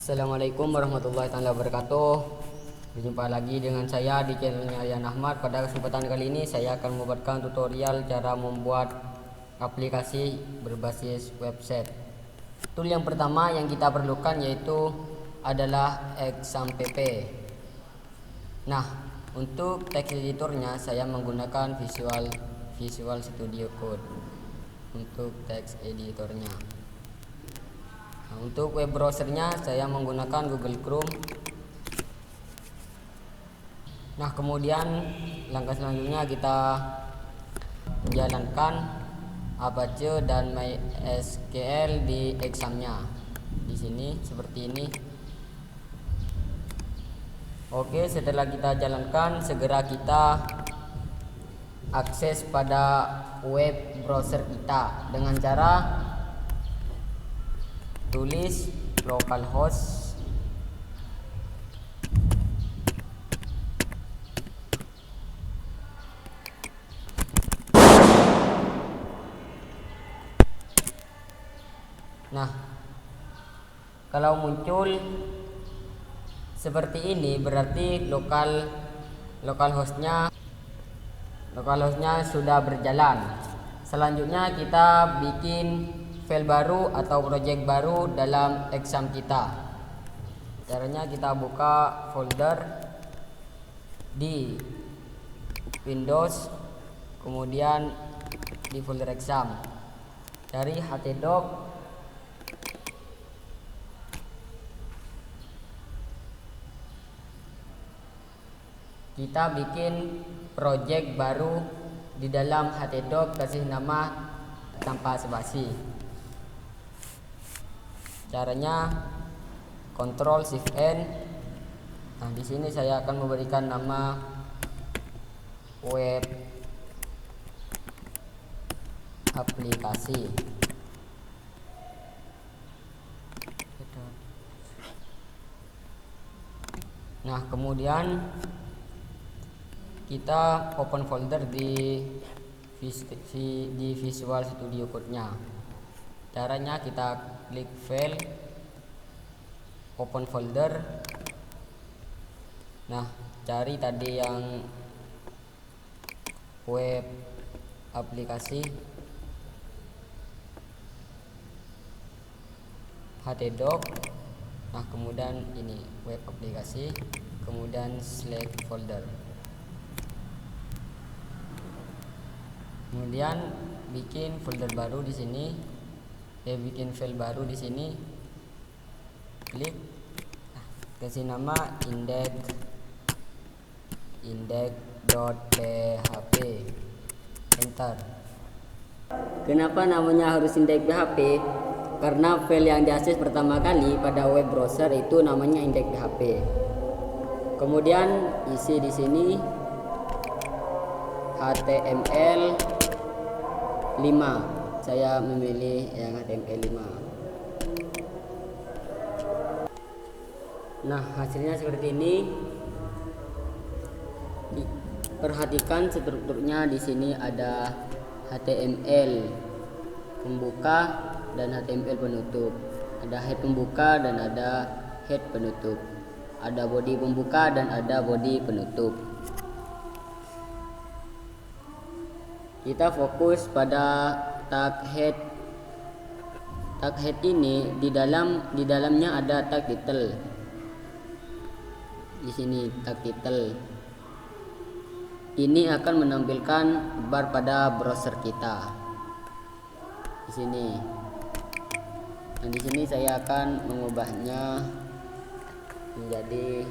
Assalamualaikum warahmatullahi wabarakatuh. Berjumpa lagi dengan saya di channelnya Aryan Ahmad. Pada kesempatan kali ini saya akan membuatkan tutorial cara membuat aplikasi berbasis website. Tool yang pertama yang kita perlukan yaitu adalah XAMPP. Nah, untuk text editornya saya menggunakan Visual Studio Code untuk text editornya. Nah, untuk web browsernya saya menggunakan Google Chrome. Nah, kemudian langkah selanjutnya kita jalankan Apache dan MySQL di examnya. Di sini seperti ini. Oke, setelah kita jalankan, segera kita akses pada web browser kita dengan cara tulis localhost Nah, kalau muncul seperti ini berarti localhostnya sudah berjalan. Selanjutnya kita bikin file baru atau project baru dalam exam kita. Caranya kita buka folder di Windows, kemudian di folder exam, cari htdoc, kita bikin project baru di dalam htdoc, kasih nama tanpa spasi. Caranya Ctrl Shift N. Nah, di sini saya akan memberikan nama web aplikasi. Nah, kemudian kita open folder di Visual Studio Code-nya. Caranya kita klik file, open folder. Nah, cari tadi yang web aplikasi, htdoc. Nah, kemudian ini web aplikasi, kemudian select folder. Kemudian bikin folder baru di sini. Bikin file baru di sini. Klik. Nah, kasih nama index.php. Enter. Kenapa namanya harus index.php? Karena file yang diakses pertama kali pada web browser itu namanya index.php. Kemudian isi di sini HTML 5. Saya memilih yang HTML 5. Nah, hasilnya seperti ini. Perhatikan strukturnya, di sini ada HTML pembuka dan HTML penutup. Ada head pembuka dan ada head penutup. Ada body pembuka dan ada body penutup. Kita fokus pada tag head. Tag head ini di dalamnya ada tag title. Di sini tag title. Ini akan menampilkan bar pada browser kita. Di sini. Dan di sini saya akan mengubahnya menjadi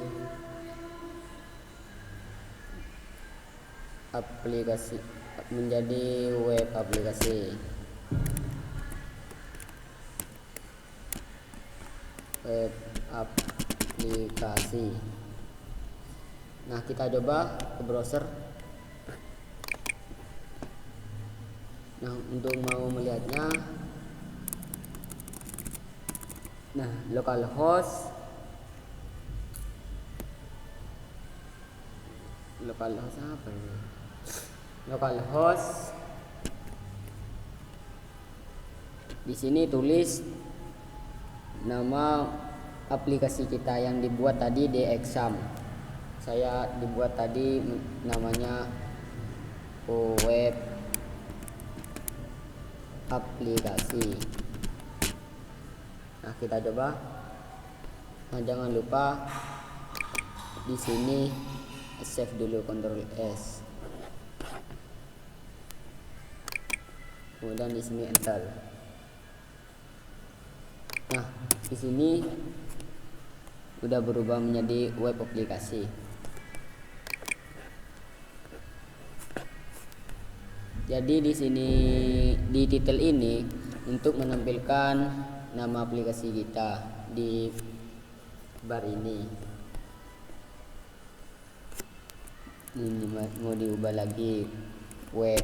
aplikasi, menjadi web aplikasi. Web aplikasi. Nah, kita coba ke browser. Nah, untuk mau melihatnya, nah, localhost apa ini? Localhost. Di sini tulis nama aplikasi kita yang dibuat tadi di exam. Saya dibuat tadi namanya web aplikasi. Nah, kita coba. Nah, jangan lupa di sini save dulu, Ctrl S. Kemudian di sini enter. Nah, di sini udah berubah menjadi web aplikasi. Jadi di sini di titel ini untuk menampilkan nama aplikasi kita di bar ini. Ini mau diubah lagi web.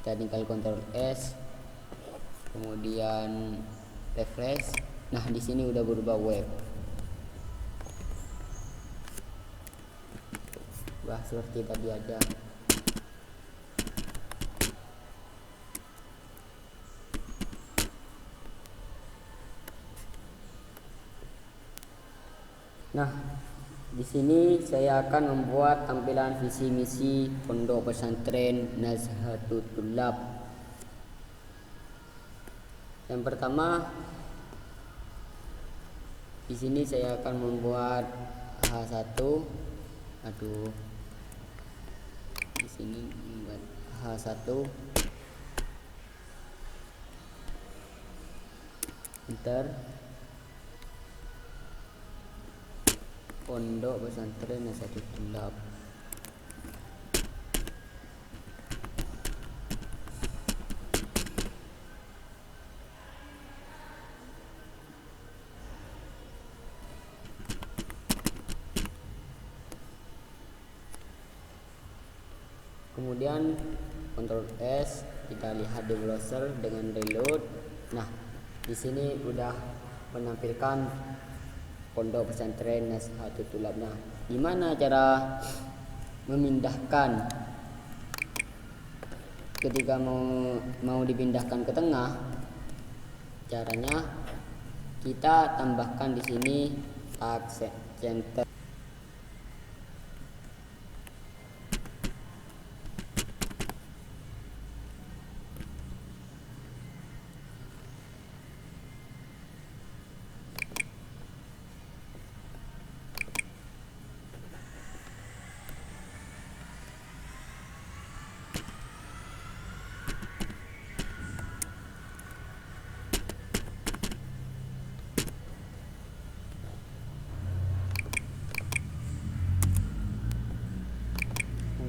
Kita tinggal Ctrl S, kemudian refresh. Nah, di sini udah berubah web. Wah, seperti tadi aja. Nah, di sini saya akan membuat tampilan visi misi Pondok Pesantren Nazhatul Tulab. Yang pertama, di sini saya akan membuat H1. Di sini membuat H1. Enter. Pondok Pesantren Nazhatul Tulab. Kemudian Ctrl S, kita lihat di browser dengan reload. Nah, di sini udah menampilkan Pondok Pesantren Nazhatul Tulab. Nah, gimana cara memindahkan ketika mau dipindahkan ke tengah? Caranya kita tambahkan di sini tag center.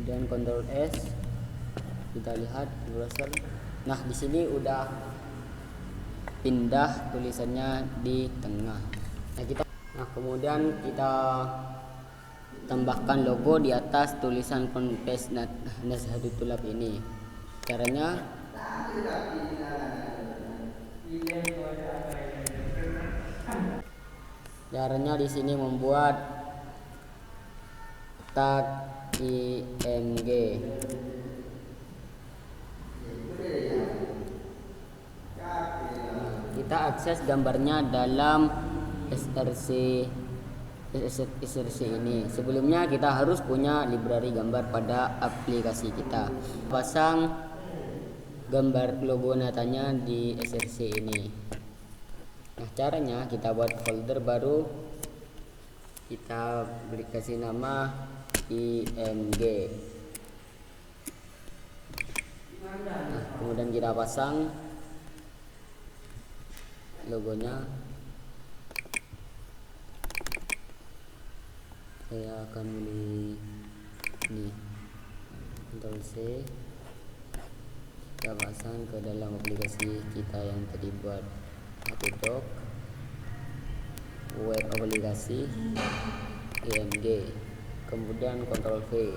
Kemudian Ctrl S, kita lihat di browser. Nah, di sini udah pindah tulisannya di tengah. Nah, kemudian kita tambahkan logo di atas tulisan Ponpes Nazhatul Tulab ini. Caranya di sini membuat tag IMG. Kita akses gambarnya dalam SRC ini. Sebelumnya kita harus punya library gambar pada aplikasi kita. Pasang gambar logo natanya di SRC ini. Nah, caranya kita buat folder baru, kita beri kasih nama IMG. Nah, kemudian kita pasang logonya. Saya akan beli ini, Ctrl C, kita pasang ke dalam aplikasi kita yang tadi buat doc web aplikasi IMG. Kemudian Ctrl V.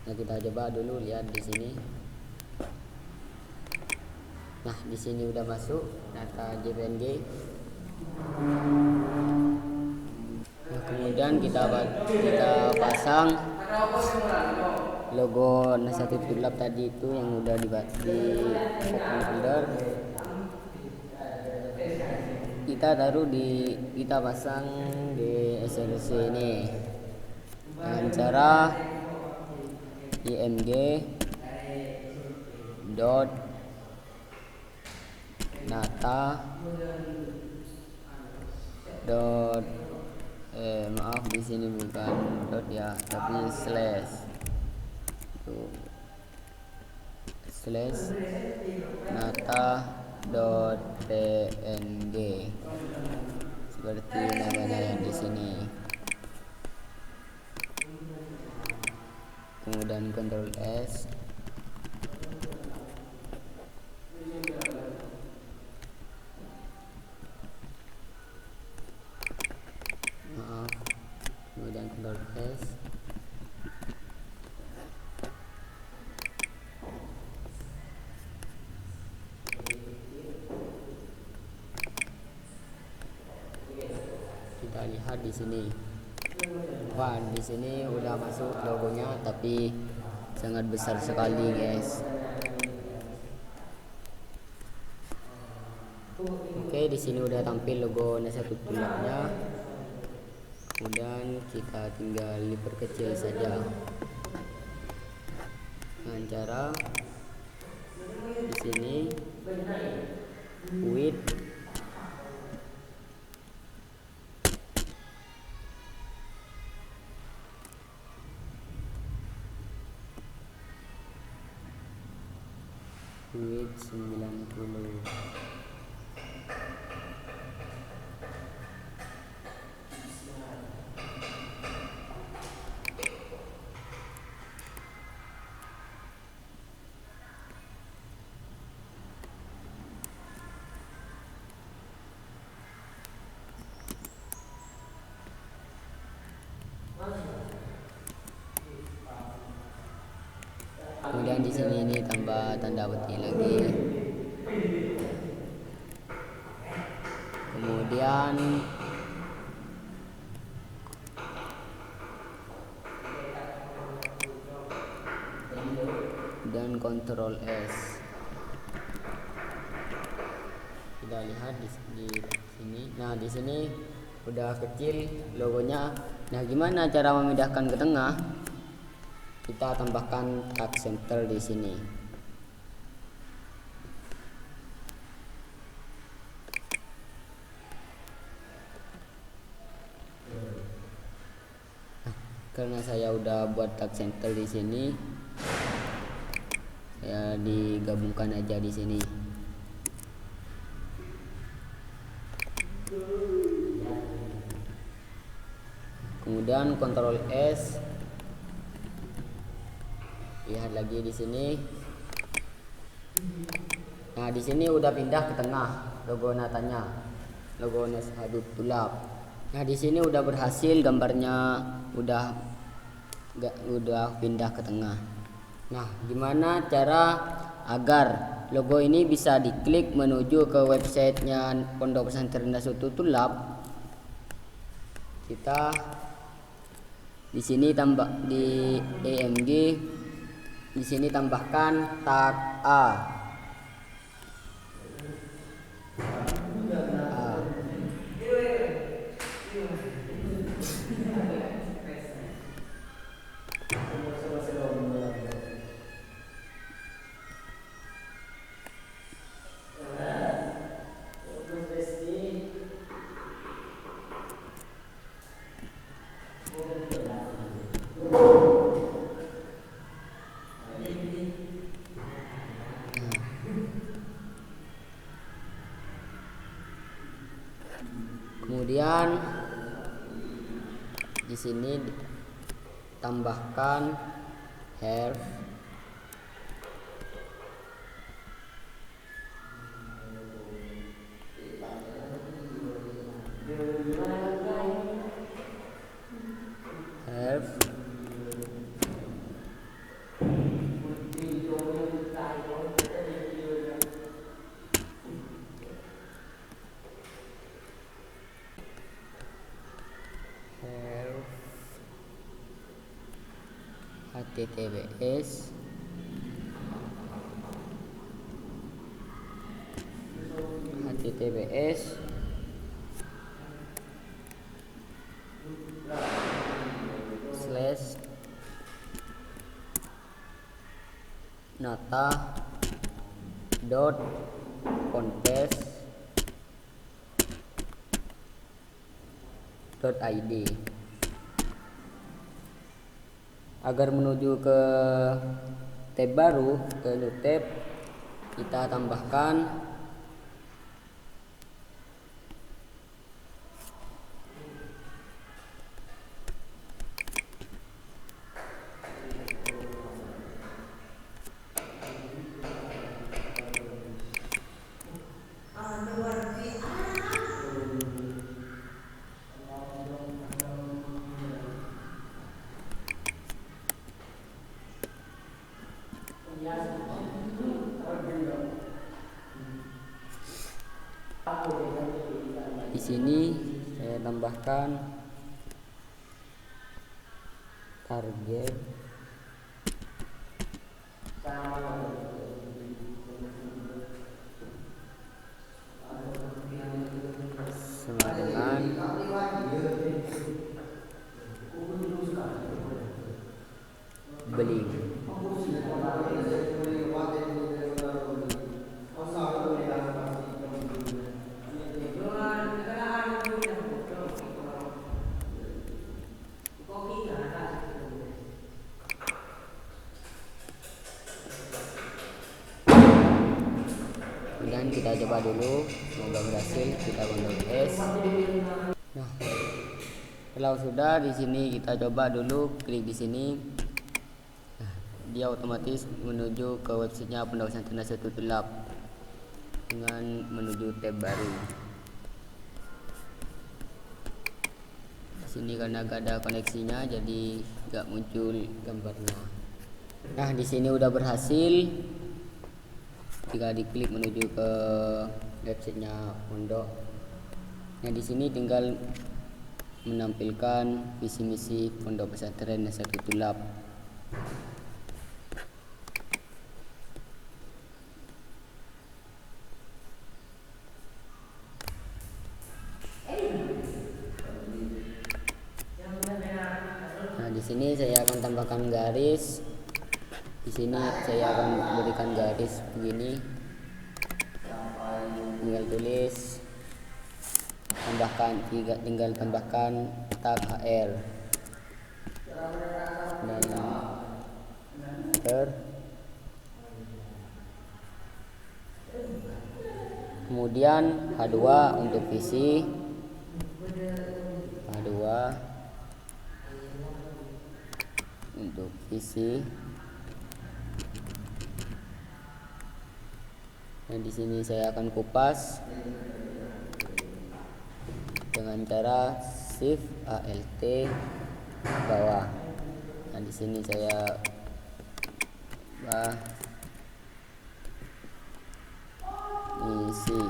Nah, kita coba dulu lihat di sini. Nah, di sini udah masuk data JPNG. Nah, kemudian kita pasang logo Nazhatul Tulab tadi itu yang udah di open folder. kita pasang di SLC ini dengan cara img dot nata dot maaf, di sini bukan dot ya, tapi slash nata dot png seperti namanya yang di sini. Kemudian Ctrl S, kemudian Ctrl S, kita lihat di sini. Wah, di sini udah masuk logonya, tapi sangat besar sekali, guys. Oke, di sini udah tampil logo Nasatut Tulapnya. Kemudian kita tinggal diperkecil saja dengan cara di sini width width 90. Kemudian di sini ini tambah tanda petik lagi. Kemudian dan Ctrl S. Kita lihat di sini. Nah, di sini udah kecil logonya. Nah, gimana cara memindahkan ke tengah? Kita tambahkan tag center di sini. Nah, karena saya udah buat tag center di sini, saya digabungkan aja di sini. Kemudian Ctrl S. Lihat lagi di sini. Nah, di sini udah pindah ke tengah logo natanya, logo Nasatut Tulap. Nah, di sini udah berhasil, gambarnya udah pindah ke tengah. Nah, gimana cara agar logo ini bisa diklik menuju ke websitenya Pondok Pesantren Nasatut Tulap? Kita di sini tambah di img. Di sini tambahkan tag A. Kemudian di sini tambahkan have https nata.contest.id. Agar menuju ke tab baru, ke new tab, kita tambahkan di sini saya tambahkan target sama dengan beli. Kemudian kita coba dulu, semoga berhasil. Kita Ctrl S. Nah, kalau sudah, di sini kita coba dulu, klik di sini. Nah, dia otomatis menuju ke websitenya Pondok Pesantren Nasatul Tulab dengan menuju tab baru. Di sini karena gak ada koneksinya, jadi gak muncul gambarnya. Nah, di sini udah berhasil. Jika diklik menuju ke websitenya pondok. Nah, di sini tinggal menampilkan visi misi Pondok Pesantren Nasatul Tulab. Nah, di sini saya akan tambahkan garis. Di sini saya akan berikan garis begini. Tinggal tulis, tinggal tambahkan tag HR dan enter. Kemudian H2 untuk visi, H2 untuk visi. Nah, di sini saya akan kupas dengan cara Shift ALT bawah. Nah, di sini saya isi.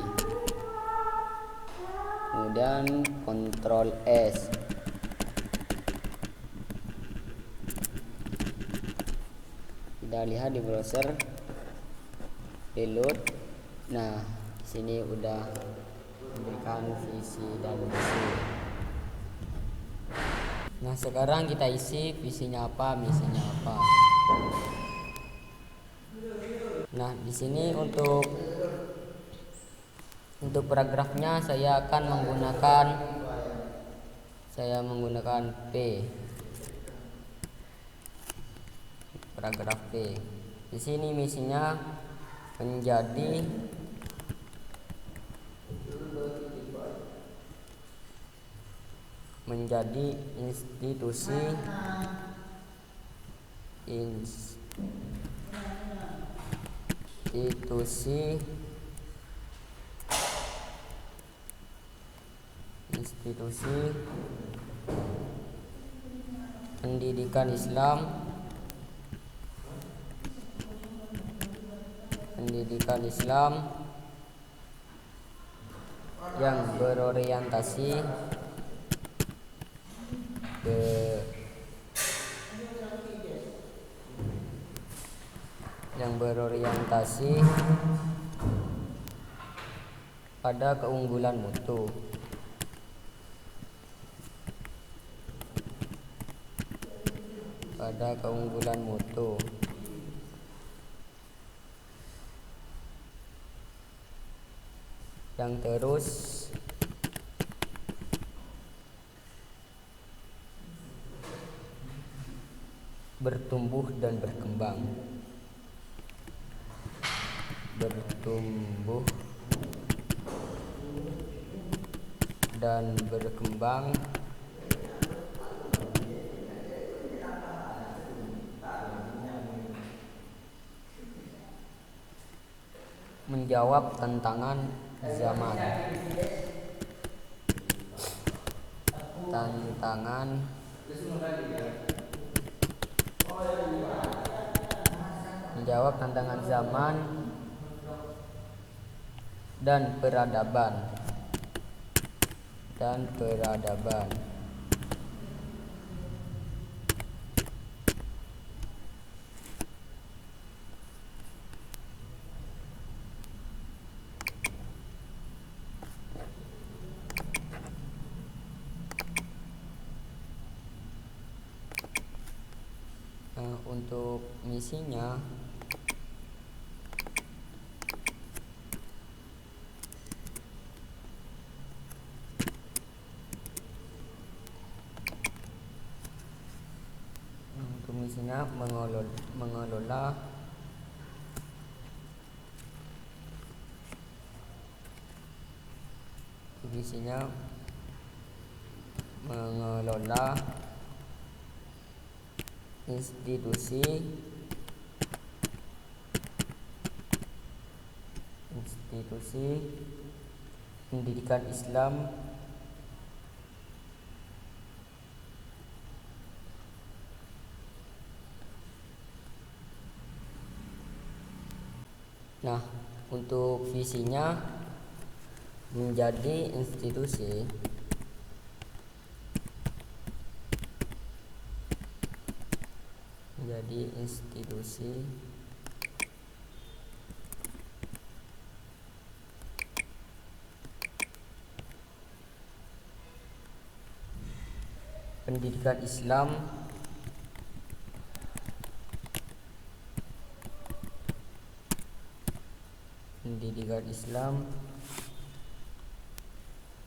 Kemudian Ctrl S. Kita lihat di browser, reload. Nah, di sini udah memberikan visi dan misi. Nah, sekarang kita isi visinya apa, misinya apa. Nah, di sini untuk paragrafnya saya akan menggunakan P. Paragraf P. Di sini misinya menjadi institusi pendidikan Islam yang berorientasi pada keunggulan mutu. yang terus bertumbuh dan berkembang. Bertumbuh dan berkembang menjawab tantangan zaman. Menjawab tantangan zaman dan peradaban. Untuk misinya mengelola institusi pendidikan Islam untuk visinya menjadi institusi pendidikan Islam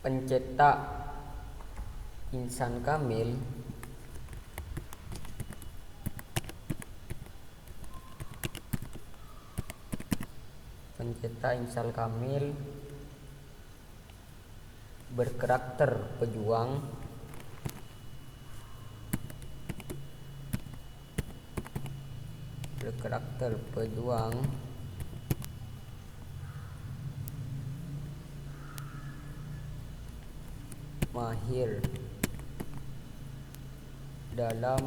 pencetak insan kamil berkarakter pejuang mahir dalam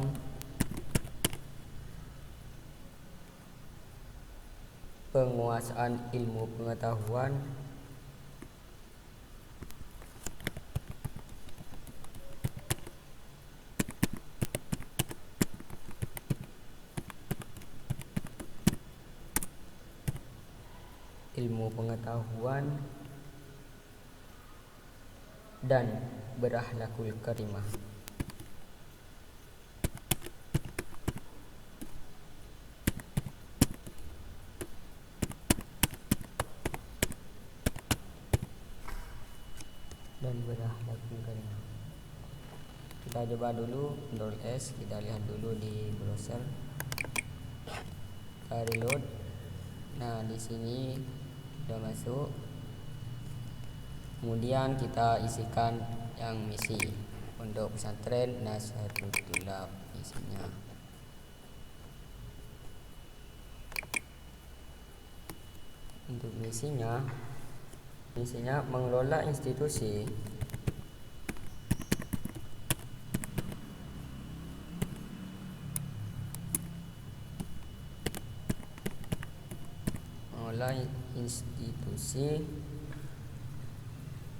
penguasaan ilmu pengetahuan dan berakhlakul karimah. Kita coba dulu Ctrl S, kita lihat dulu di browser. Kita reload. Nah, di sini sudah masuk. Kemudian kita isikan yang misi untuk pesantren Nasahatul Thulab isinya. Untuk misinya mengelola institusi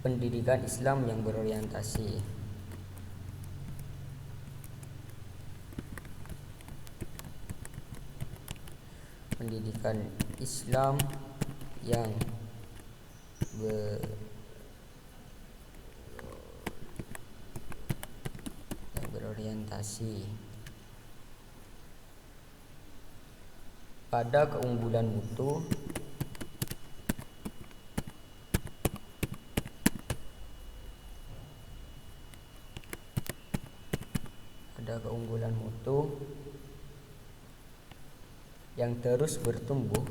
pendidikan Islam yang berorientasi. Pendidikan Islam yang berorientasi pada keunggulan mutu ada keunggulan mutu yang terus bertumbuh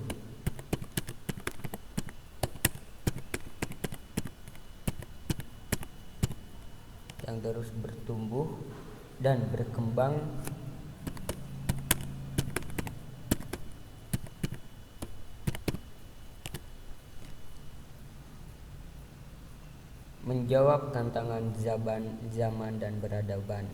dan berkembang menjawab tantangan zaman dan peradaban.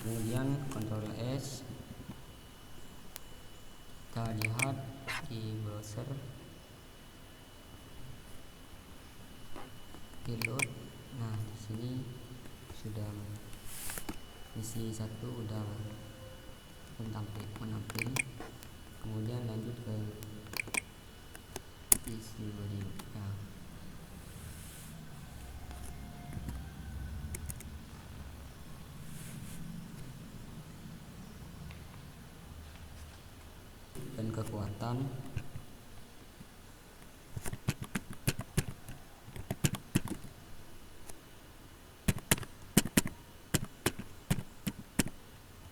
Kemudian Ctrl S, kita lihat di browser, load. Nah, di sini sudah misi 1 udah menampil. Kemudian lanjut ke isi berikutnya. Dan kekuatan,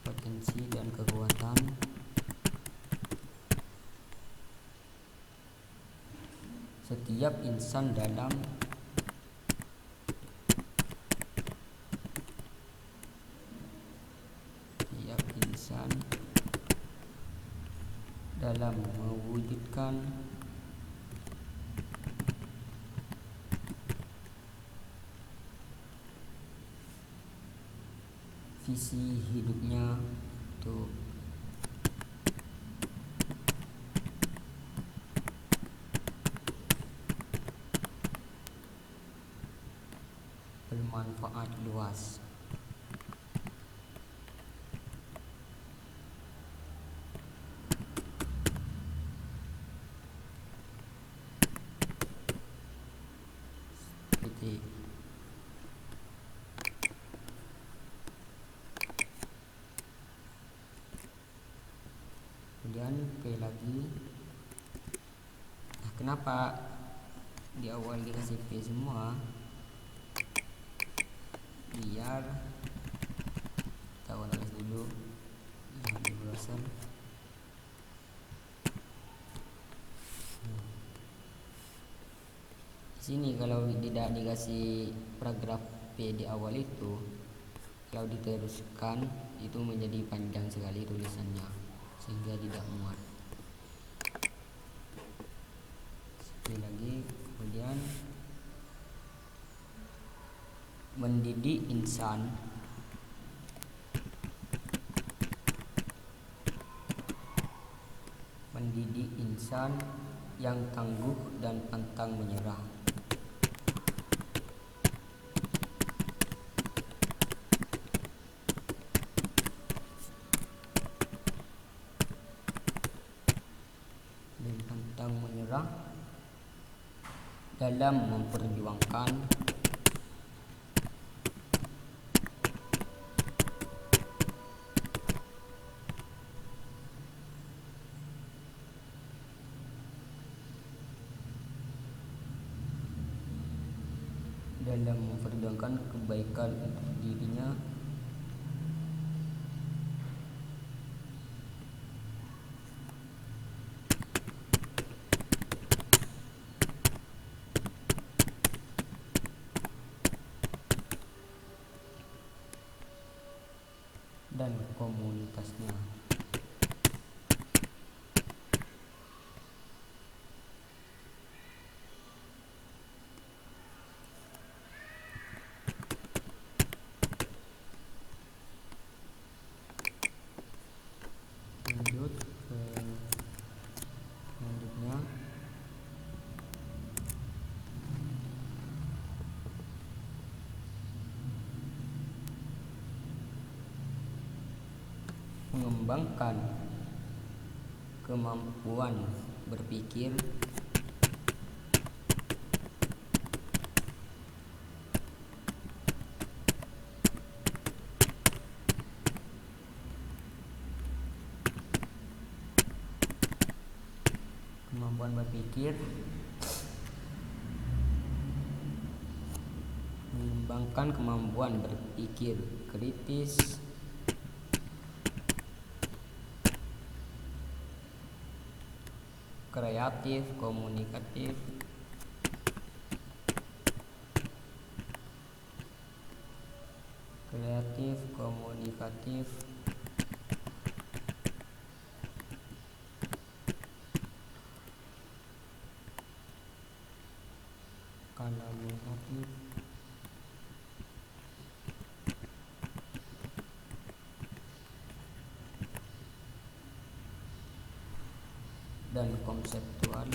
potensi dan kekuatan, setiap insan dalam mewujudkan visi hidupnya untuk bermanfaat luas. Kemudian P lagi. Nah, kenapa di awal dikasih P semua? Biar kita analis dulu yang di browser. Sini kalau tidak dikasih paragraf P di awal itu, kalau diteruskan itu menjadi panjang sekali tulisannya sehingga tidak muat. Sekali lagi, kemudian mendidik insan yang tangguh dan pantang menyerah. Dalam memperjuangkan kebaikan untuk dirinya dan komunitasnya. Lanjut ke mengembangkan kemampuan berpikir, mengembangkan kemampuan berpikir kritis, kreatif, komunikatif, kolaboratif, dan konseptual.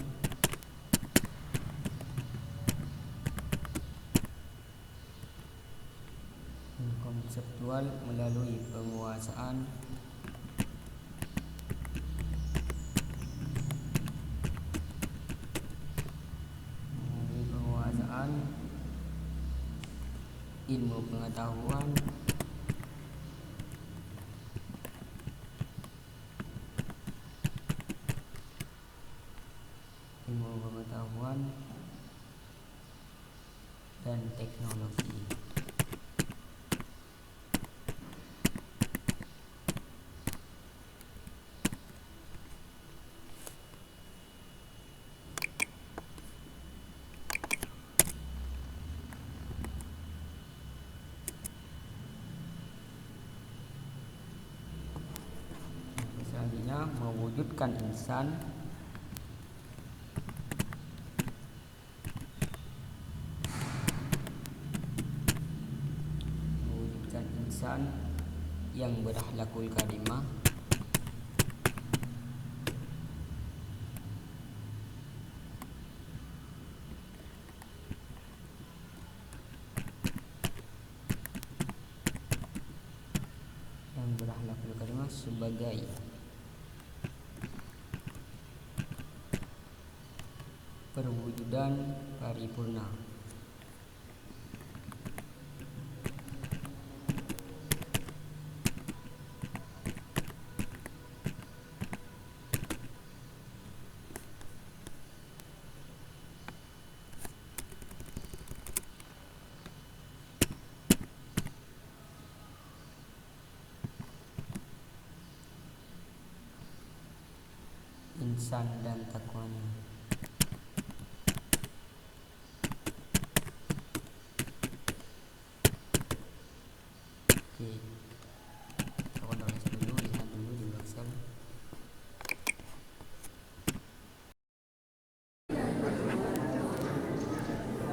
Konseptual melalui penguasaan ilmu pengetahuan, dan teknologi. Selanjutnya, mewujudkan insan yang berakhlakul karimah, sebagai perwujudan paripurna. Insan dan takwanya. Oke, aku tulis dulu, lihat dulu di Excel.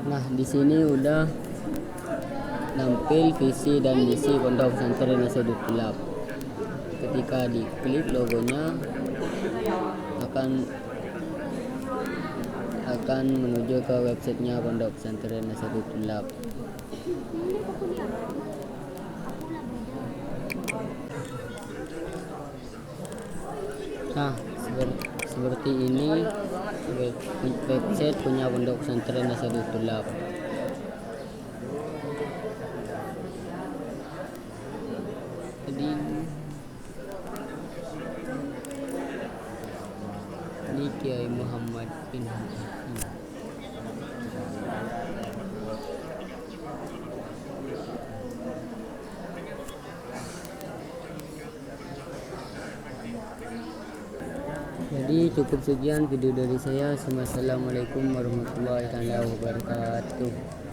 Nah, di sini udah nampil visi dan misi Pondok Pesantren Nasahatul Thulab. Ketika diklik logonya akan menuju ke websitenya Pondok Pesantren Nasahatul Thulab. Nah, seperti ini website punya Pondok Pesantren Nasahatul Thulab. Jadi ini Kiai Muhammad bin Haji. Jadi cukup sekian video dari saya. Assalamualaikum warahmatullahi wabarakatuh.